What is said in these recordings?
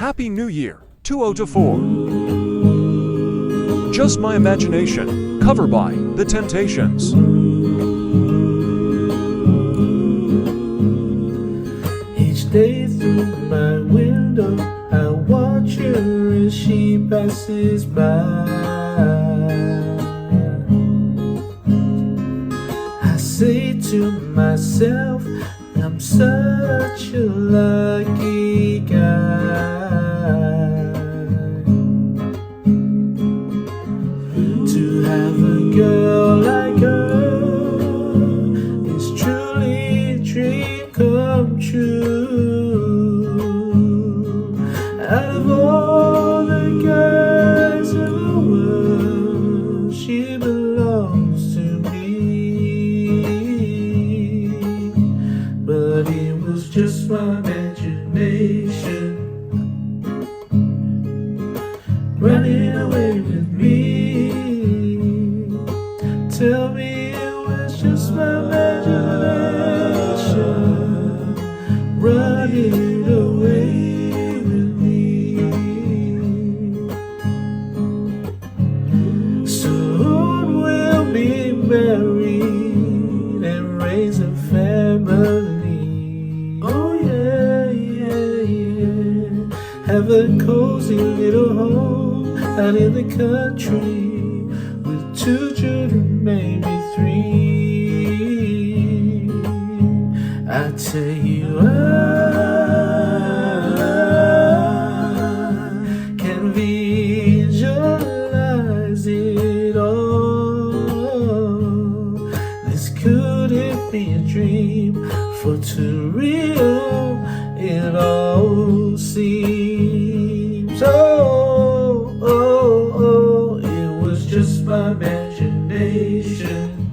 Happy New Year, 2024. Just My Imagination, cover by The Temptations. Each day through my window, I watch her as she passes by. I say to myself, I'm such a lucky guy to have a girl like her. It's truly a dream come true. Out of all the guys in the world, she belongs to me. But it was just my imagination running away with me. Tell me it was just my imagination running away with me. Soon we'll be married and raise a family. Oh yeah, yeah, yeah. Have a cozy little home out in the country with 2 children, maybe 3. I tell you, I can visualize it all. This couldn't be a dream, for too real it all seems. Oh, it was just my imagination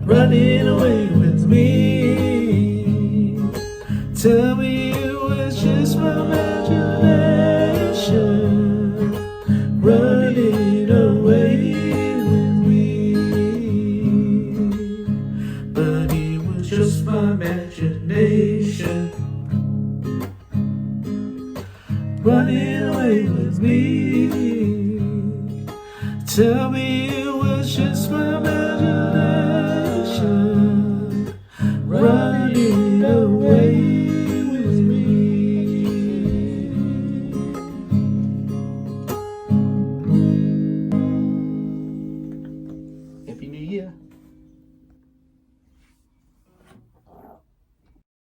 running away with me. Tell me it was just my imagination running away with me. But it was just my imagination running away with me. Tell me